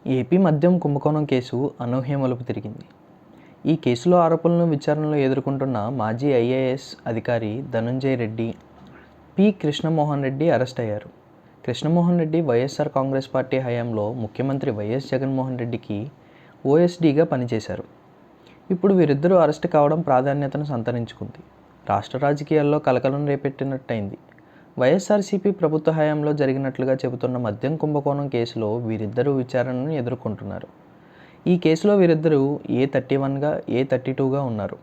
AP మద్యం కుంభకోణం case అనూహ్య మలుపు తిరిగింది. ఈ కేసులో ఆరోపణలను విచారణలో ఎదుర్కొంటున్న మాజీ ఐఏఎస్ అధికారి ధనంజయ రెడ్డి, పి. కృష్ణమోహన్ రెడ్డి అరెస్ట్ అయ్యారు. కృష్ణమోహన్ రెడ్డి వైఎస్ఆర్ కాంగ్రెస్ పార్టీ హయాంలో ముఖ్యమంత్రి వైఎస్ జగన్మోహన్ రెడ్డికి ఓఎస్డీగా పనిచేశారు. ఇప్పుడు వీరిద్దరూ అరెస్ట్ కావడం ప్రాధాన్యతను సంతరించుకుంది. రాష్ట్ర రాజకీయాల్లో కలకలం రేపెట్టినట్టయింది. వైఎస్ఆర్సీపీ ప్రభుత్వ హయాంలో జరిగినట్లుగా చెబుతున్న మద్యం కుంభకోణం కేసులో వీరిద్దరూ విచారణను ఎదుర్కొంటున్నారు. ఈ కేసులో వీరిద్దరూ A31గా, A32గా ఉన్నారు.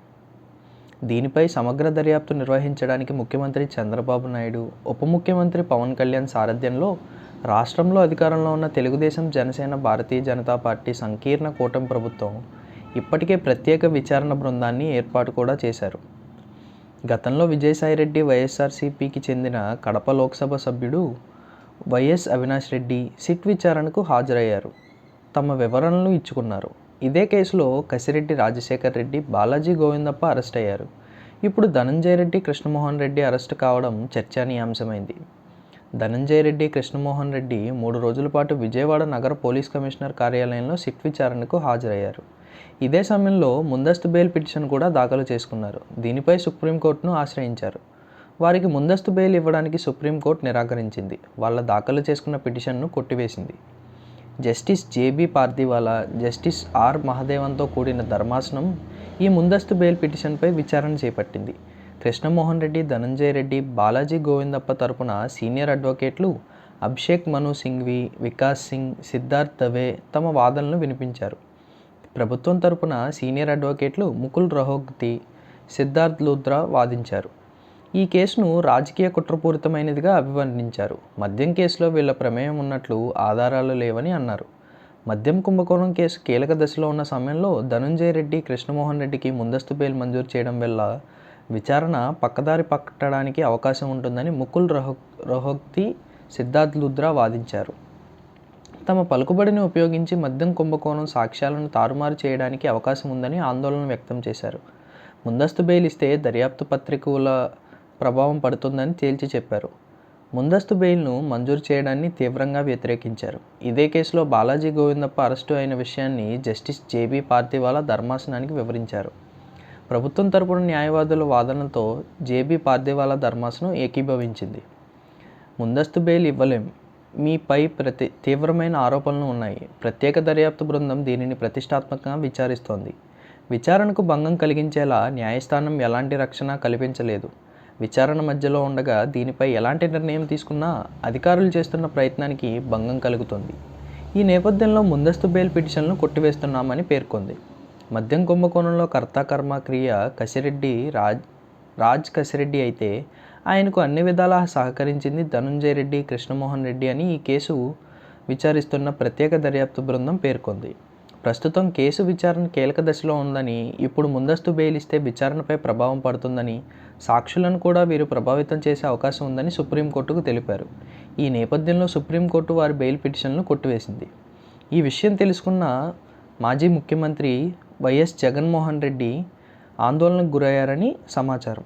దీనిపై సమగ్ర దర్యాప్తు నిర్వహించడానికి ముఖ్యమంత్రి చంద్రబాబు నాయుడు, ఉప ముఖ్యమంత్రి పవన్ కళ్యాణ్ సారథ్యంలో రాష్ట్రంలో అధికారంలో ఉన్న తెలుగుదేశం, జనసేన, భారతీయ జనతా పార్టీ సంకీర్ణ కూటమి ప్రభుత్వం ఇప్పటికే ప్రత్యేక విచారణ బృందాన్ని ఏర్పాటు కూడా చేశారు. గతంలో విజయసాయిరెడ్డి వైఎస్ఆర్సీపీకి చెందిన కడప లోక్సభ సభ్యుడు వైఎస్ అవినాష్ రెడ్డి సిట్ విచారణకు హాజరయ్యారు. తమ వివరణలు ఇచ్చుకున్నారు. ఇదే కేసులో కసిరెడ్డి రాజశేఖర్ రెడ్డి, బాలాజీ గోవిందప్ప అరెస్ట్ అయ్యారు. ఇప్పుడు ధనంజయ రెడ్డి, కృష్ణమోహన్ రెడ్డి అరెస్టు కావడం చర్చనీయాంశమైంది. ధనంజయ రెడ్డి, కృష్ణమోహన్ రెడ్డి 3 రోజుల పాటు విజయవాడ నగర పోలీస్ కమిషనర్ కార్యాలయంలో సిట్ విచారణకు హాజరయ్యారు. ఇదే సమయంలో ముందస్తు బెయిల్ పిటిషన్ కూడా దాఖలు చేసుకున్నారు. దీనిపై సుప్రీంకోర్టును ఆశ్రయించారు. వారికి ముందస్తు బెయిల్ ఇవ్వడానికి సుప్రీంకోర్టు నిరాకరించింది. వాళ్ళ దాఖలు చేసుకున్న పిటిషన్ను కొట్టివేసింది. Justice JB Pardiwala, justice R మహదేవన్తో కూడిన ధర్మాసనం ఈ ముందస్తు బెయిల్ పిటిషన్పై విచారణ చేపట్టింది. కృష్ణమోహన్ రెడ్డి, ధనంజయ రెడ్డి, బాలాజీ గోవిందప్ప తరపున సీనియర్ అడ్వకేట్లు అభిషేక్ మను సింఘ్వి, వికాస్ సింగ్, సిద్ధార్థ్ దవే తమ వాదనలు వినిపించారు. ప్రభుత్వం తరపున సీనియర్ అడ్వకేట్లు ముకుల్ రోహత్గి, సిద్ధార్థ్ లూథ్రా వాదించారు. ఈ కేసును రాజకీయ కుట్రపూరితమైనదిగా అభివర్ణించారు. మద్యం కేసులో వీళ్ల ప్రమేయం ఉన్నట్లు ఆధారాలు లేవని అన్నారు. మద్యం కుంభకోణం కేసు కీలక దశలో ఉన్న సమయంలో ధనంజయ రెడ్డి, కృష్ణమోహన్ రెడ్డికి ముందస్తు బెయిల్ మంజూరు చేయడం వల్ల విచారణ పక్కదారి పట్టడానికి అవకాశం ఉంటుందని ముకుల్ రోహత్గి, సిద్ధార్థ్ లూథ్రా వాదించారు. తమ పలుకుబడిని ఉపయోగించి మద్యం కుంభకోణం సాక్ష్యాలను తారుమారు చేయడానికి అవకాశం ఉందని ఆందోళన వ్యక్తం చేశారు. ముందస్తు బెయిల్ ఇస్తే దర్యాప్తు పత్రికల ప్రభావం పడుతుందని తేల్చి చెప్పారు. ముందస్తు బెయిల్ను మంజూరు చేయడాన్ని తీవ్రంగా వ్యతిరేకించారు. ఇదే కేసులో బాలాజీ గోవిందప్ప అరెస్టు అయిన విషయాన్ని జస్టిస్ జేబీ పార్దీవాలా ధర్మాసనానికి వివరించారు. ప్రభుత్వం తరపున న్యాయవాదుల వాదనతో జేబీ పార్దీవాలా ధర్మాసనం ఏకీభవించింది. ముందస్తు బెయిల్ ఇవ్వలేం, మీపై తీవ్రమైన ఆరోపణలు ఉన్నాయి. ప్రత్యేక దర్యాప్తు బృందం దీనిని ప్రతిష్టాత్మకంగా విచారిస్తోంది. విచారణకు భంగం కలిగించేలా న్యాయస్థానం ఎలాంటి రక్షణ కల్పించలేదు. విచారణ మధ్యలో ఉండగా దీనిపై ఎలాంటి నిర్ణయం తీసుకున్నా అధికారులు చేస్తున్న ప్రయత్నానికి భంగం కలుగుతుంది. ఈ నేపథ్యంలో ముందస్తు బెయిల్ పిటిషన్లను కొట్టివేస్తున్నామని పేర్కొంది. మద్యం కుంభకోణంలో కర్మ క్రియ కసిరెడ్డి రాజ్ కసిరెడ్డి అయితే ఆయనకు అన్ని విధాలా సహకరించింది ధనంజయ రెడ్డి, కృష్ణమోహన్ రెడ్డి అని ఈ కేసు విచారిస్తున్న ప్రత్యేక దర్యాప్తు బృందం పేర్కొంది. ప్రస్తుతం కేసు విచారణ కీలక దశలో ఉందని, ఇప్పుడు ముందస్తు బెయిల్ ఇస్తే విచారణపై ప్రభావం పడుతుందని, సాక్షులను కూడా వీరు ప్రభావితం చేసే అవకాశం ఉందని సుప్రీంకోర్టుకు తెలిపారు. ఈ నేపథ్యంలో సుప్రీంకోర్టు వారి బెయిల్ పిటిషన్లను కొట్టివేసింది. ఈ విషయం తెలుసుకున్న మాజీ ముఖ్యమంత్రి వైఎస్ జగన్మోహన్ రెడ్డి ఆందోళనకు గురయ్యారని సమాచారం.